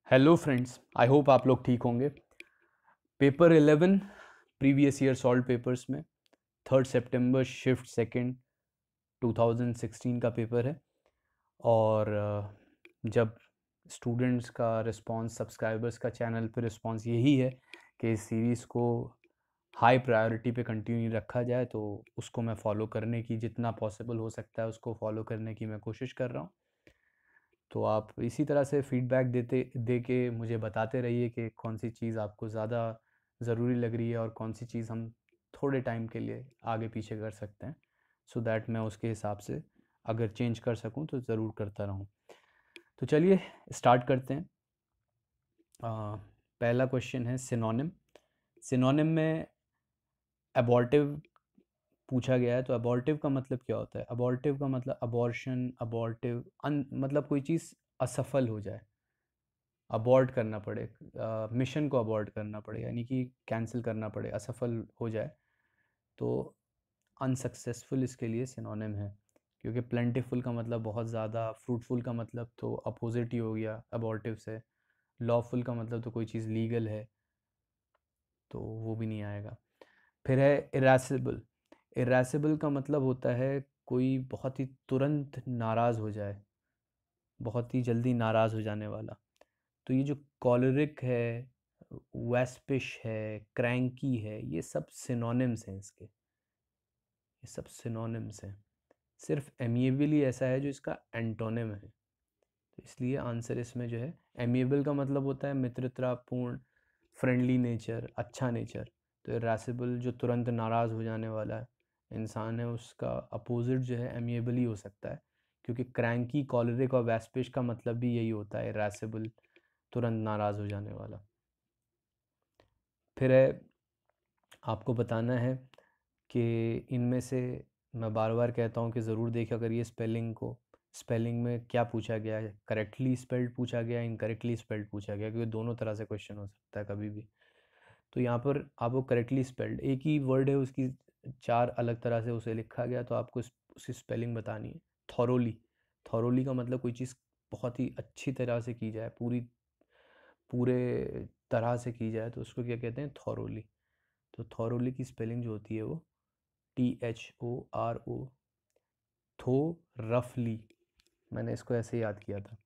Hello friends, I hope आप लोग ठीक होंगे। Paper 11 previous year solve papers में 3 सितंबर शिफ्ट सेकंड 2016 का पेपर है। और जब स्टूडेंट्स का रिस्पांस, सब्सक्राइबर्स का चैनल पे रिस्पांस यही है कि इस सीरीज़ को हाई प्रायोरिटी पे कंटिन्यू रखा जाए, तो उसको मैं फ़ॉलो करने की, जितना पॉसिबल हो सकता है उसको फ़ॉलो करने की मैं कोशिश कर रहा हूँ। तो आप इसी तरह से फीडबैक दे के मुझे बताते रहिए कि कौन सी चीज़ आपको ज़्यादा ज़रूरी लग रही है और कौन सी चीज़ हम थोड़े टाइम के लिए आगे पीछे कर सकते हैं, सो दैट मैं उसके हिसाब से अगर चेंज कर सकूं तो ज़रूर करता रहूं। तो चलिए स्टार्ट करते हैं। पहला क्वेश्चन है सिनोनिम। सिनोनिम में अबॉर्टिव पूछा गया है। तो अबॉर्टिव का मतलब क्या होता है? अबॉर्टिव का मतलब अबॉर्शन, अबॉर्टिव मतलब कोई चीज़ असफल हो जाए, अबॉर्ट करना पड़े, मिशन को अबॉर्ट करना पड़े, यानी कि कैंसिल करना पड़े, असफल हो जाए, तो अनसक्सेसफुल इसके लिए सिनोनिम है। क्योंकि प्लेंटिफुल का मतलब बहुत ज़्यादा, फ्रूटफुल का मतलब तो अपोजिट ही हो गया अबॉर्टिव से, लॉफुल का मतलब तो कोई चीज़ लीगल है, तो वो भी नहीं आएगा। फिर है इरेसिबल। इरेसिबल का मतलब होता है कोई बहुत ही तुरंत नाराज़ हो जाए, बहुत ही जल्दी नाराज़ हो जाने वाला। तो ये जो कॉलरिक है, वेस्पिश है, क्रैंकी है, ये सब सिनोनिम्स हैं इसके, ये सब सिनोनिम्स हैं। सिर्फ एमिएबल ही ऐसा है जो इसका एंटोनिम है। तो इसलिए आंसर इसमें जो है, एमिएबल का मतलब होता है मित्रतापूर्ण, फ्रेंडली नेचर, अच्छा नेचर। तो इरेसिबल जो तुरंत नाराज़ हो जाने वाला है इंसान है, उसका अपोजिट जो है एमिएबल ही हो सकता है। क्योंकि क्रैंकी, कॉलरिक और वेस्पिश का मतलब भी यही होता है, इरेसिबल, तुरंत नाराज़ हो जाने वाला। फिर है, आपको बताना है कि इनमें से, मैं बार बार कहता हूँ कि ज़रूर देखा करिए स्पेलिंग को। स्पेलिंग में क्या पूछा गया है, करेक्टली स्पेल्ड पूछा गया, इनकरेक्टली स्पेल्ड पूछा गया, क्योंकि दोनों तरह से क्वेश्चन हो सकता है कभी भी। तो यहाँ पर आपको करेक्टली स्पेल्ड, एक ही वर्ड है, उसकी 4 अलग तरह से उसे लिखा गया, तो आपको उसकी स्पेलिंग बतानी है। थॉरोली। थॉरोली का मतलब कोई चीज़ बहुत ही अच्छी तरह से की जाए, पूरे तरह से की जाए, तो उसको क्या कहते हैं? थॉरोली। तो थॉरोली की स्पेलिंग जो होती है वो THORO। थो रफली, मैंने इसको ऐसे याद किया था।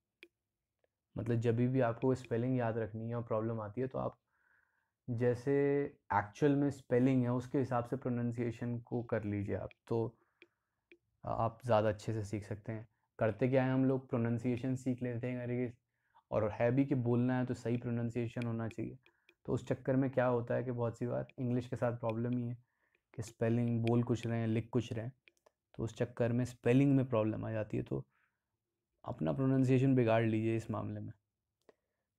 मतलब जब भी आपको स्पेलिंग याद रखनी है और प्रॉब्लम आती है, तो आप जैसे एक्चुअल में स्पेलिंग है उसके हिसाब से प्रोनाउंसिएशन को कर लीजिए आप, तो आप ज़्यादा अच्छे से सीख सकते हैं। करते क्या है, हम लोग प्रोनाउंसिएशन सीख लेते हैं अरे, और है भी कि बोलना है तो सही प्रोनाउंसिएशन होना चाहिए। तो उस चक्कर में क्या होता है कि बहुत सी बार इंग्लिश के साथ प्रॉब्लम ही है कि स्पेलिंग बोल कुछ रहे हैं, लिख कुछ रहे हैं, तो उस चक्कर में स्पेलिंग में प्रॉब्लम आ जाती है। तो अपना प्रोनाउंसिएशन बिगाड़ लीजिए इस मामले में।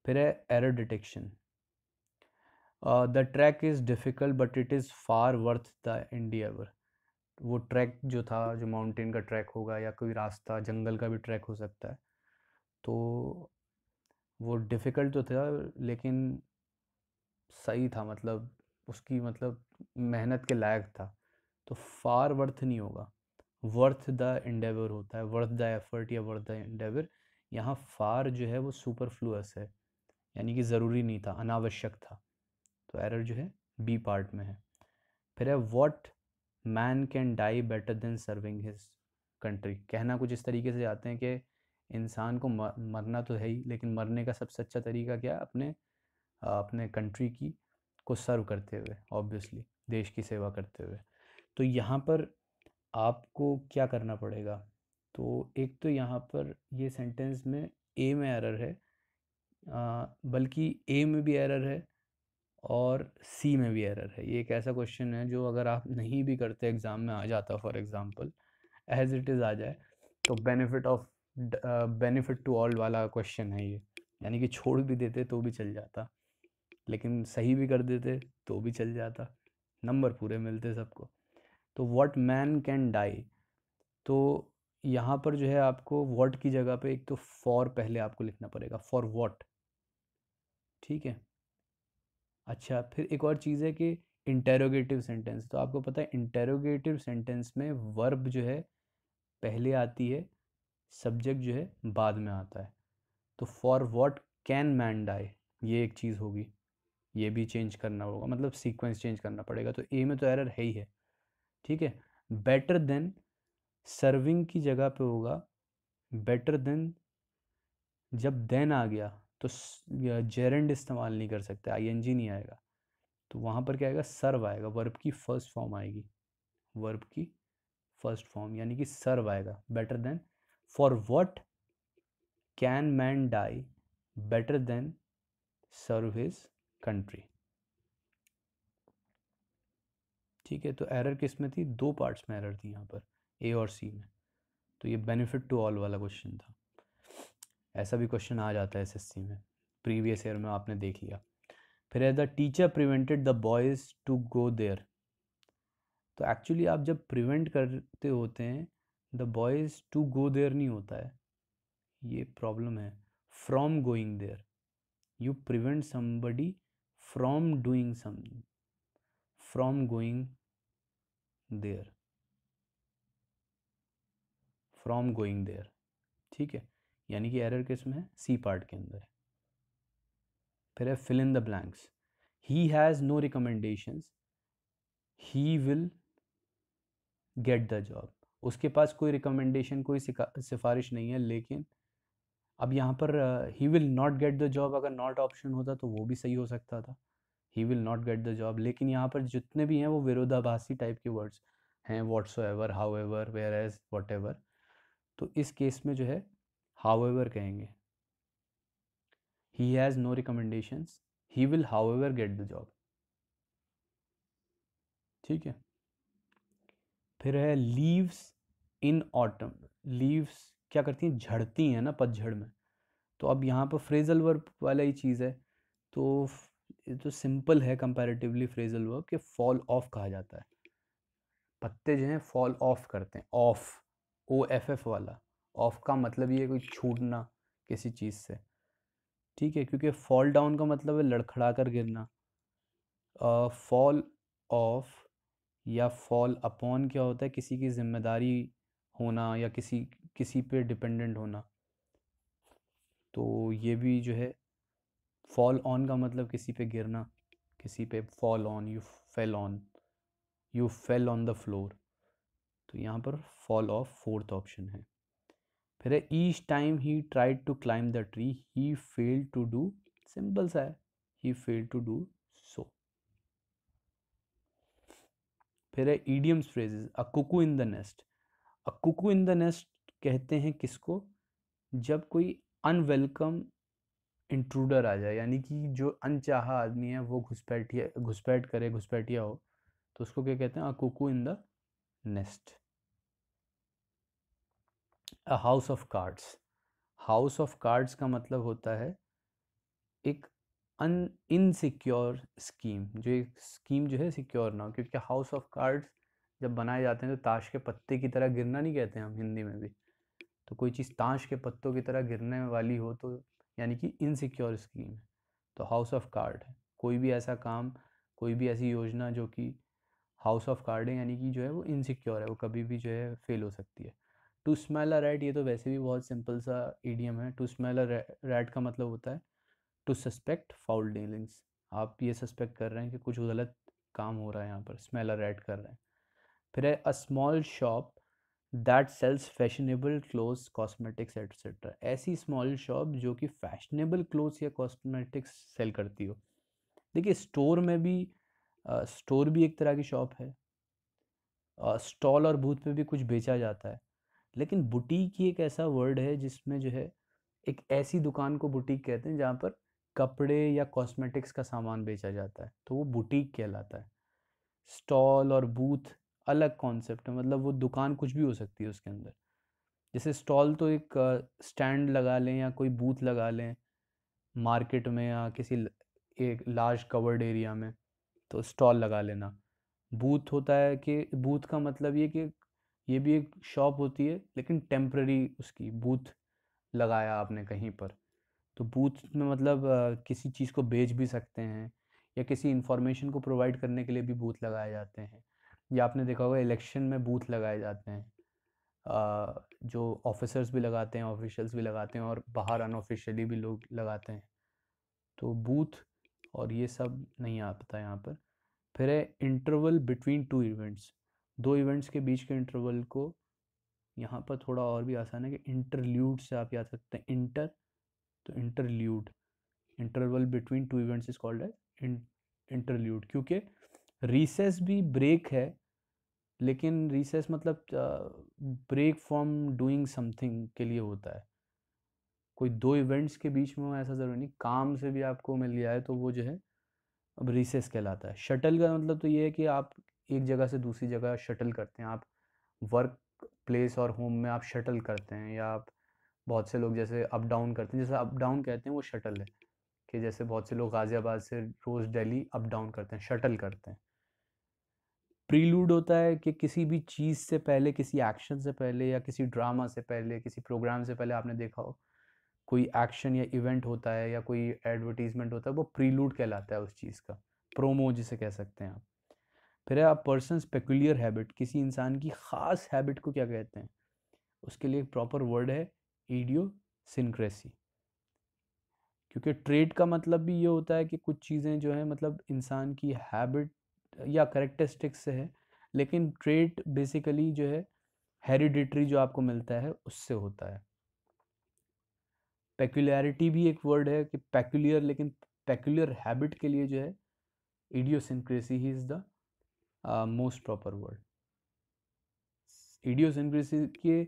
फिर है error detection. The track is difficult but it is far worth the endeavour. वो ट्रैक जो था, जो माउंटेन का ट्रैक होगा या कोई रास्ता, जंगल का भी ट्रैक हो सकता है, तो वो डिफ़िकल्ट तो था लेकिन सही था, मतलब उसकी मतलब मेहनत के लायक था। तो फार वर्थ नहीं होगा, वर्थ द एंडेवर होता है, वर्थ द एफर्ट या वर्थ द एंडेवर। यहाँ फार जो है वो सुपरफ्लुअस है, यानी कि ज़रूरी नहीं था, अनावश्यक था। तो एरर जो है बी पार्ट में है। फिर है what man can die better than serving his country. कहना कुछ इस तरीके से आते हैं कि इंसान को मरना तो है ही, लेकिन मरने का सबसे अच्छा तरीका क्या है? अपने कंट्री की को सर्व करते हुए, ऑब्वियसली देश की सेवा करते हुए। तो यहाँ पर आपको क्या करना पड़ेगा? तो एक तो यहाँ पर ये सेंटेंस में ए में एरर है, बल्कि ए में भी एरर है और सी में भी एरर है। ये एक ऐसा क्वेश्चन है जो अगर आप नहीं भी करते एग्ज़ाम में आ जाता, for example as it is आ जाए, तो बेनिफिट टू ऑल वाला क्वेश्चन है ये। यानी कि छोड़ भी देते तो भी चल जाता, लेकिन सही भी कर देते तो भी चल जाता, नंबर पूरे मिलते सबको। तो व्हाट मैन कैन डाई, तो यहाँ पर जो है आपको व्हाट की जगह पे एक तो फॉर पहले आपको लिखना पड़ेगा, फॉर व्हाट। ठीक है। अच्छा, फिर एक और चीज़ है कि इंटेरोगेटिव सेंटेंस। तो आपको पता है इंटेरोगेटिव सेंटेंस में वर्ब जो है पहले आती है, सब्जेक्ट जो है बाद में आता है। तो for what can man die, ये एक चीज़ होगी, ये भी चेंज करना होगा, मतलब सीक्वेंस चेंज करना पड़ेगा। तो ए में तो एरर है ही है, ठीक है। बेटर देन, सर्विंग की जगह पे होगा बेटर देन। जब देन आ गया तो जेरेंड इस्तेमाल नहीं कर सकते, आईएनजी नहीं आएगा, तो वहाँ पर क्या आएगा, सर्व आएगा, वर्ब की फर्स्ट फॉर्म आएगी, वर्ब की फर्स्ट फॉर्म, यानी कि सर्व आएगा। Better than, for what can man die better than serve his country, ठीक है। तो एरर किस में थी, दो पार्ट्स में एरर थी यहाँ पर, ए और सी में। तो ये बेनिफिट टू ऑल वाला क्वेश्चन था, ऐसा भी क्वेश्चन आ जाता है एसएससी में, प्रीवियस ईयर में आपने देख लिया। फिर है the teacher prevented the boys to go there. तो एक्चुअली आप जब प्रिवेंट करते होते हैं, the boys to go there नहीं होता है, ये प्रॉब्लम है। From going there, you prevent somebody from doing something, from going there, from going there, ठीक है। यानी कि एरर किस में है, सी पार्ट के अंदर है। फिर है fill in the blanks, he has no recommendations, he will get the job, उसके पास कोई रिकमेंडेशन, कोई सिफारिश नहीं है, लेकिन अब यहाँ पर he will not gate the job, अगर नॉट ऑप्शन होता तो वो भी सही हो सकता था, he will not gate the job. लेकिन यहाँ पर जितने भी हैं वो विरोधाभासी टाइप के वर्ड्स हैं, whatsoever, however, whereas, whatever. तो इस केस में जो है हाउएवर कहेंगे, he has no recommendations, he will however get the job, ठीक है। फिर है लीव्स इन ऑटम, लीव्स क्या करती हैं, झड़ती हैं ना पतझड़ में। तो अब यहाँ पर फ्रेजल वर्ब वाला ही चीज़ है, तो ये तो सिंपल है कंपैरेटिवली फ्रेजल वर्ब, कि फॉल ऑफ कहा जाता है, पत्ते जो हैं फॉल ऑफ करते हैं, ऑफ, ओ एफ एफ वाला। ऑफ का मतलब ये कोई छूटना किसी चीज़ से, ठीक है, क्योंकि फॉल डाउन का मतलब है लड़खड़ा कर गिरना। फॉल ऑफ या फॉल अपॉन क्या होता है, किसी की जिम्मेदारी होना या किसी किसी पे डिपेंडेंट होना। तो ये भी जो है, फॉल ऑन का मतलब किसी पे गिरना, किसी पे fall on, you fell on, you fell on the floor. तो यहाँ पर फॉल ऑफ फोर्थ ऑप्शन है। फिर है each time he tried to climb the tree he failed to do, simple सा है, he failed to do so. फिर है idioms phrases, a cuckoo in the nest, a cuckoo in the nest कहते हैं किसको, जब कोई अनवेलकम इंट्रूडर आ जाए, यानी कि जो अनचाहा आदमी है वो घुसपैठ करे, घुसपैठिया हो, तो उसको क्या कहते हैं, a cuckoo in the nest. A house of cards, house of cards का मतलब होता है एक अन इनसिक्योर स्कीम, जो एक स्कीम जो है सिक्योर ना हो, क्योंकि हाउस ऑफ कार्ड्स जब बनाए जाते हैं तो ताश के पत्ते की तरह गिरना नहीं कहते हैं हम हिंदी में भी, तो कोई चीज़ ताश के पत्तों की तरह गिरने वाली हो तो यानी कि इनसिक्योर स्कीम है, तो हाउस ऑफ कार्ड है। कोई भी ऐसा काम, कोई भी ऐसी योजना जो कि हाउस ऑफ कार्ड है, यानी कि जो है वो इनसिक्योर है, वो कभी भी जो है फेल हो सकती है। टू स्मेल अ रैट, ये तो वैसे भी बहुत सिंपल सा इडियम है। टू स्मेल अ रैट का मतलब होता है टू सस्पेक्ट फाउल डीलिंग्स, आप ये सस्पेक्ट कर रहे हैं कि कुछ गलत काम हो रहा है, यहाँ पर स्मेल अ रैट कर रहे हैं। फिर है a small shop that sells fashionable clothes, cosmetics etcetera, ऐसी स्मॉल शॉप जो कि फैशनेबल क्लोथ्स या कॉस्मेटिक्स सेल करती हो। देखिए स्टोर में भी, स्टोर भी एक तरह की शॉप है, स्टॉल और बूथ पे भी कुछ बेचा जाता है, लेकिन बुटीक ही एक ऐसा वर्ड है जिसमें जो है एक ऐसी दुकान को बुटीक कहते हैं जहाँ पर कपड़े या कॉस्मेटिक्स का सामान बेचा जाता है, तो वो बुटीक कहलाता है। स्टॉल और बूथ अलग कॉन्सेप्ट है, मतलब वो दुकान कुछ भी हो सकती है उसके अंदर। जैसे स्टॉल तो एक स्टैंड लगा लें या कोई बूथ लगा लें मार्केट में या एक लार्ज कवर्ड एरिया में, तो स्टॉल लगा लेना। बूथ होता है कि बूथ का मतलब ये कि ये भी एक शॉप होती है, लेकिन टेम्पररी उसकी बूथ लगाया आपने कहीं पर, तो बूथ में मतलब किसी चीज़ को बेच भी सकते हैं या किसी इंफॉर्मेशन को प्रोवाइड करने के लिए भी बूथ लगाए जाते हैं। या आपने देखा होगा इलेक्शन में बूथ लगाए जाते हैं, जो ऑफिसर्स भी लगाते हैं, ऑफिशियल्स भी लगाते हैं, और बाहर अनऑफिशियली भी लोग लगाते हैं। तो बूथ और ये सब नहीं आता यहाँ पर। फिर है इंटरवल बिटवीन टू इवेंट्स, दो इवेंट्स के बीच के इंटरवल को यहाँ पर थोड़ा और भी आसान है कि इंटरल्यूड से आप याद सकते हैं। इंटर तो interlude, interval between two events is called as interlude. क्योंकि रिसेस भी ब्रेक है, लेकिन रिसेस मतलब ब्रेक फ्रॉम डूइंग समथिंग के लिए होता है। कोई दो इवेंट्स के बीच में हो ऐसा ज़रूरी नहीं, काम से भी आपको मिल गया है तो वो जो है अब रिसेस कहलाता है। शटल का मतलब तो ये है कि आप एक जगह से दूसरी जगह शटल करते हैं, आप वर्क प्लेस और होम में आप शटल करते हैं, या आप बहुत से लोग जैसे अप डाउन करते हैं, जैसे अप डाउन कहते हैं वो शटल है, कि जैसे बहुत से लोग गाज़ियाबाद से रोज़ दिल्ली अप डाउन करते हैं, शटल करते हैं। प्रीलूड होता है कि किसी भी चीज़ से पहले, किसी एक्शन से पहले, या किसी ड्रामा से पहले, किसी प्रोग्राम से पहले आपने देखा हो कोई एक्शन या इवेंट होता है या कोई एडवर्टीजमेंट होता है, वो प्रीलूड कहलाता है उस चीज़ का, प्रोमो जिसे कह सकते हैं आप। फिर है आप पर्सनस पेक्यूलियर हैबिट, किसी इंसान की ख़ास हैबिट को क्या कहते हैं, उसके लिए एक प्रॉपर वर्ड है इडियोसिंक्रेसी। क्योंकि ट्रेड का मतलब भी ये होता है कि कुछ चीज़ें जो है मतलब इंसान की हैबिट या करेक्टरिस्टिक्स से है, लेकिन ट्रेड बेसिकली जो है हेरिडिटरी जो आपको मिलता है उससे होता है। पेक्युलैरिटी भी एक वर्ड है कि पेक्युलियर, लेकिन पेक्युलियर हैबिट के लिए जो है idiosyncrasy he is the most proper word. Idiosyncrasy के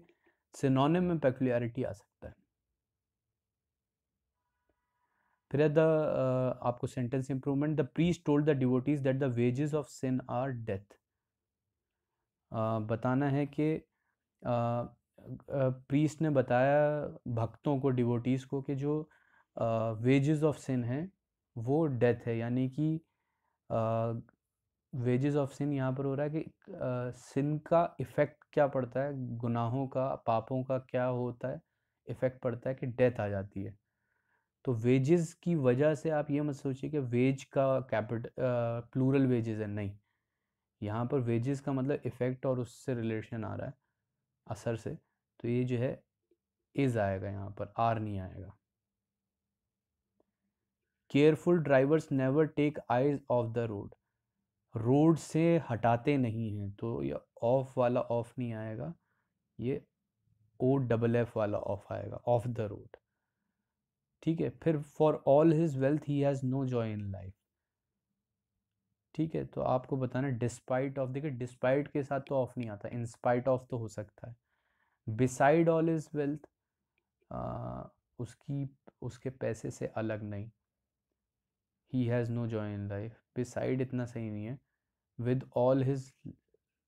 सिनोनिम में पेक्युलैरिटी आ सकता है। फिर द आपको sentence improvement, the priest told the devotees that the wages of sin are death. बताना है कि प्रीस्ट ने बताया भक्तों को, डिवोटीज को, कि जो वेजेस ऑफ सिन है वो डेथ है, यानी कि वेजेस ऑफ सिन यहाँ पर हो रहा है कि सिन का इफ़ेक्ट क्या पड़ता है, गुनाहों का, पापों का क्या होता है, इफ़ेक्ट पड़ता है कि डेथ आ जाती है। तो वेजेस की वजह से आप ये मत सोचिए कि वेज का प्लूरल वेजेस है, नहीं। यहाँ पर वेजेस का मतलब इफ़ेक्ट और उससे रिलेशन आ रहा है, असर से, तो ये जो है इज़ आएगा, यहाँ पर आर नहीं आएगा। Careful drivers never take eyes off the road, road से हटाते नहीं हैं, तो ये ऑफ वाला ऑफ नहीं आएगा, ये ओ डबल एफ वाला ऑफ आएगा, ऑफ द रोड। ठीक है। फिर for all his wealth he has no joy in life. ठीक है, तो आपको बताना डिस्पाइट ऑफ, देखिए डिस्पाइट के साथ तो ऑफ नहीं आता, इंस्पाइट ऑफ तो हो सकता है। बिसाइड ऑल हिज वेल्थ, उसकी उसके पैसे से अलग नहीं, he has no joy in life, beside इतना सही नहीं है। With all his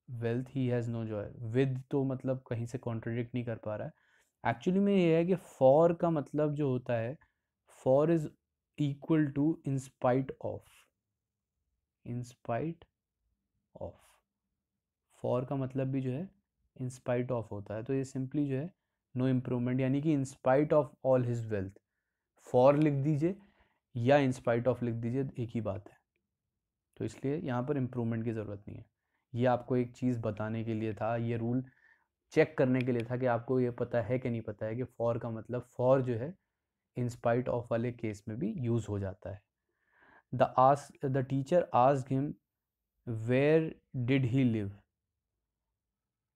wealth he has no joy, with तो मतलब कहीं से कॉन्ट्रडिक्ट नहीं कर पा रहा है। एक्चुअली में ये है कि फॉर का मतलब जो होता है, for is equal to in spite of, in spite of, for का मतलब भी जो है इन स्पाइट ऑफ होता है। तो ये सिंपली जो है नो इम्प्रूवमेंट, यानी कि इन spite of all his wealth, for लिख दीजिए या इन स्पाइट ऑफ लिख दीजिए, एक ही बात है। तो इसलिए यहाँ पर इम्प्रूवमेंट की ज़रूरत नहीं है। ये आपको एक चीज़ बताने के लिए था, ये रूल चेक करने के लिए था कि आपको ये पता है कि नहीं पता है कि फॉर का मतलब, फॉर जो है इन स्पाइट ऑफ वाले केस में भी यूज़ हो जाता है। The teacher asked him where did he live,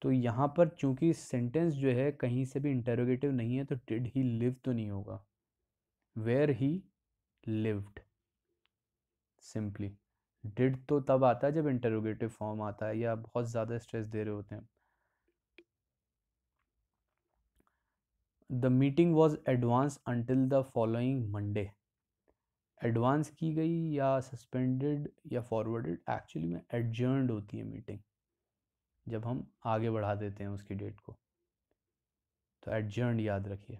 तो यहाँ पर चूंकि सेंटेंस जो है कहीं से भी इंटेरोगेटिव नहीं है, तो डिड ही लिव तो नहीं होगा, where he lived. Simply did तो तब आता है जब इंटेरोगेटिव फॉर्म आता है या बहुत ज़्यादा स्ट्रेस दे रहे होते हैं। The meeting was advance until the following Monday, advance की गई या सस्पेंडेड या फॉरवर्डेड, एक्चुअली में एडजर्न्ड होती है मीटिंग जब हम आगे बढ़ा देते हैं उसकी डेट को, तो एडजर्न्ड याद रखिए।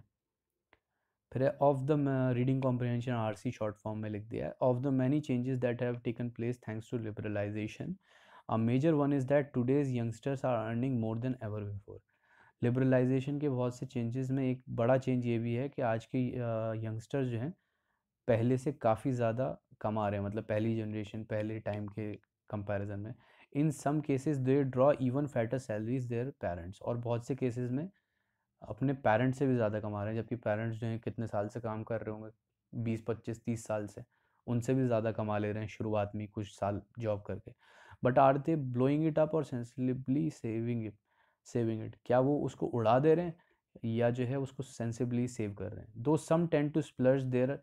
फिर of the reading comprehension RC short form में लिख दिया है। Of the many changes that have taken place thanks to liberalisation, a major one is that today's youngsters are earning more than ever before. Liberalisation के बहुत से changes में एक बड़ा चेंज ये भी है कि आज के यंगस्टर्स जो हैं पहले से काफ़ी ज़्यादा कमा रहे हैं, मतलब पहली जनरेशन, पहले टाइम के कंपैरिजन में। In some cases they draw even fatter salaries their parents, और बहुत से केसेस में अपने पेरेंट्स से भी ज़्यादा कमा रहे हैं, जबकि पेरेंट्स जो हैं कितने साल से काम कर रहे होंगे, 20 25 30 साल से, उनसे भी ज़्यादा कमा ले रहे हैं शुरुआत में कुछ साल जॉब करके। But are they blowing it up or sensibly saving it, क्या वो उसको उड़ा दे रहे हैं या जो है उसको सेंसिबली सेव कर रहे हैं? Though some tend to splurge there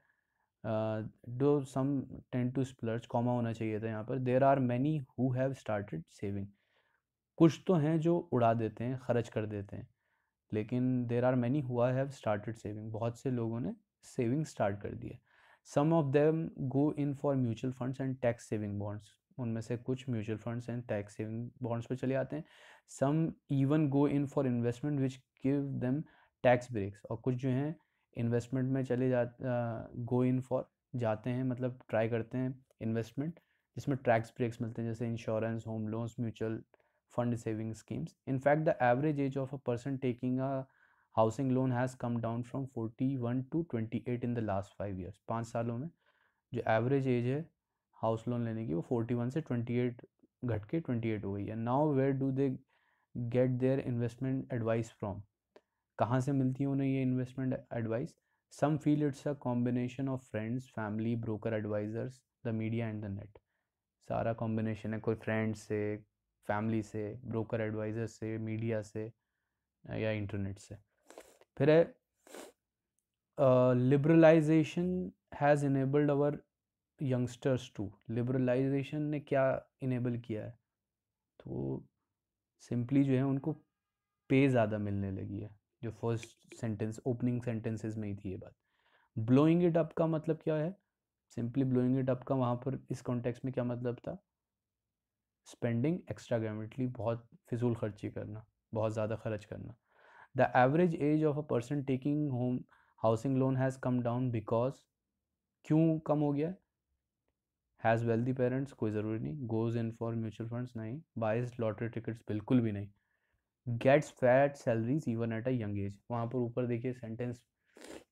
though some tend to splurge, comma होना चाहिए था यहाँ पर, there are many who have started saving. कुछ तो हैं जो उड़ा देते हैं, खर्च कर देते हैं, लेकिन there are many who have started saving, बहुत से लोगों ने सेविंग स्टार्ट कर दी है। Some of them go in for mutual funds and tax saving bonds, उनमें से कुछ mutual funds and tax saving bonds पे चले आते हैं। Some even go in for investment which give them tax breaks, और कुछ जो हैं इन्वेस्टमेंट में चले गो इन फॉर जाते हैं, मतलब ट्राई करते हैं इन्वेस्टमेंट जिसमें टैक्स ब्रेक्स मिलते हैं, जैसे insurance, home loans, mutual fund saving schemes. In fact, the average age of a person taking a housing loan has come down from 41 to 28 in the last 5 years. 5 सालों में जो average age है house loan लेने की वो 41 से 28 घट के 28 हो गई है। Now where do they get their investment advice from, कहाँ से मिलती है उन्हें ये investment advice? Some feel it's a combination of friends, family, broker advisers, the media and the net. सारा कॉम्बिनेशन है, कोई फ्रेंड्स से, फैमिली से, ब्रोकर एडवाइज़र से, मीडिया से या इंटरनेट से। फिर है liberalisation has enabled our youngsters to. Liberalisation ने क्या इनेबल किया है? तो सिंपली जो है उनको पे ज़्यादा मिलने लगी है, जो फर्स्ट सेंटेंस ओपनिंग सेंटेंसेस में ही थी ये बात। ब्लोइंग इट अप का मतलब क्या है? सिंपली ब्लोइंग इट अप का वहाँ पर इस कॉन्टेक्स्ट में क्या मतलब था? स्पेंडिंग एक्स्ट्रावेगेंटली, बहुत फिजूल खर्ची करना, बहुत ज़्यादा खर्च करना। The average age of a person taking home housing loan has come down because, क्यों कम हो गया? हैज़ वेल्दी पेरेंट्स, कोई ज़रूरी नहीं। Goes in for mutual funds, नहीं। बाइज लॉटरी टिकट्स, बिल्कुल भी नहीं। Gets fat salaries even at a young age, वहाँ पर ऊपर देखिए सेंटेंस,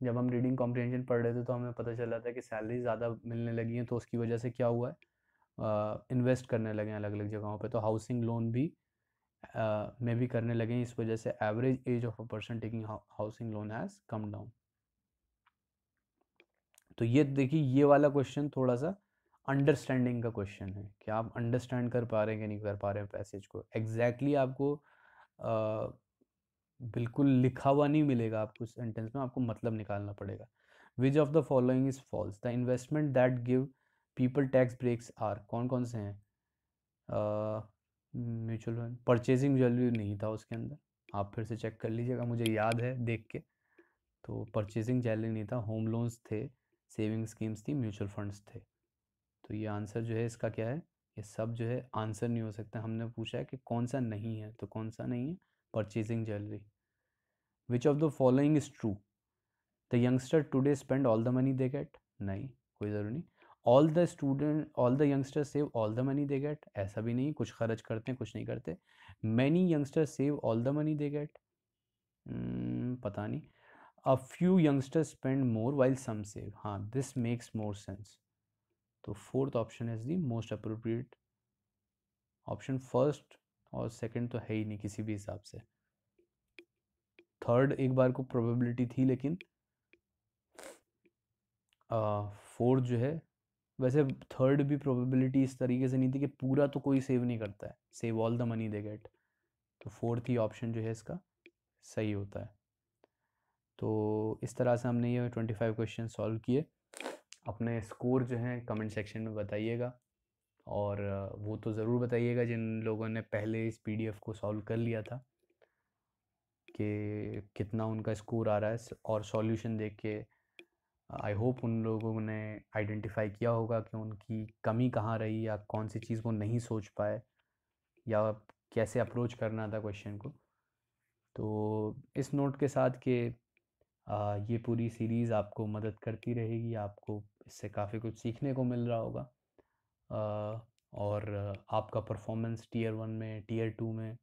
जब हम रीडिंग कॉम्प्रिहेंशन पढ़ रहे थे तो हमें पता चला था कि सैलरी ज़्यादा मिलने लगी हैं, तो उसकी वजह से क्या हुआ है? इन्वेस्ट करने लगे हैं अलग अलग जगहों पे, तो हाउसिंग लोन भी में भी करने लगे हैं, इस वजह से average age of a person taking housing loan has come down. तो ये देखिए, ये वाला क्वेश्चन थोड़ा सा अंडरस्टैंडिंग का क्वेश्चन है कि आप अंडरस्टैंड कर पा रहे हैं कि नहीं कर पा रहे हैं पैसेज को। एग्जैक्टली आपको बिल्कुल लिखा हुआ नहीं मिलेगा आपको सेंटेंस में, आपको मतलब निकालना पड़ेगा। Which of the following is false? The investment that give people tax breaks are, कौन कौन से हैं? म्यूचुअल फंड, परचेजिंग ज्वेलरी नहीं था उसके अंदर, आप फिर से चेक कर लीजिएगा, मुझे याद है देख के। तो परचेजिंग ज्वेलरी नहीं था, होम लोन्स थे, सेविंग स्कीम्स थी, म्यूचुअल फंड्स थे। तो ये आंसर जो है इसका क्या है? ये सब जो है आंसर नहीं हो सकता। हमने पूछा है कि कौन सा नहीं है, तो कौन सा नहीं है? Purchasing jewellery. Which of the following is true? The youngster today spend all the money they gate, नहीं, कोई ज़रूरी नहीं। All the youngster save all the money they gate, ऐसा भी नहीं, कुछ खर्च करते हैं कुछ नहीं करते। Many youngster save all the money they get, पता नहीं। A few youngsters spend more while some save, हाँ, दिस मेक्स मोर सेंस। तो fourth option is the most appropriate option. First और सेकंड तो है ही नहीं किसी भी हिसाब से। थर्ड एक बार को प्रोबेबिलिटी थी, लेकिन फोर्थ जो है, वैसे थर्ड भी प्रोबेबिलिटी इस तरीके से नहीं थी कि पूरा तो कोई सेव नहीं करता है, save all the money they gate. तो फोर्थ ही ऑप्शन जो है इसका सही होता है। तो इस तरह से हमने ये 25 क्वेश्चन सॉल्व किए। अपने स्कोर जो हैं कमेंट सेक्शन में बताइएगा, और वो तो ज़रूर बताइएगा जिन लोगों ने पहले इस पीडीएफ को सॉल्व कर लिया था कि कितना उनका स्कोर आ रहा है, और सॉल्यूशन देख के आई होप उन लोगों ने आइडेंटिफाई किया होगा कि उनकी कमी कहाँ रही, या कौन सी चीज़ को नहीं सोच पाए, या कैसे अप्रोच करना था क्वेश्चन को। तो इस नोट के साथ कि ये पूरी सीरीज़ आपको मदद करती रहेगी, आपको इससे काफ़ी कुछ सीखने को मिल रहा होगा, और आपका परफॉर्मेंस टीयर 1 में, टीयर 2 में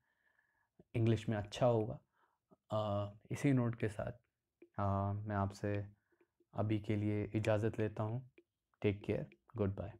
इंग्लिश में अच्छा होगा। इसी नोट के साथ मैं आपसे अभी के लिए इजाज़त लेता हूँ। Take care, good bye.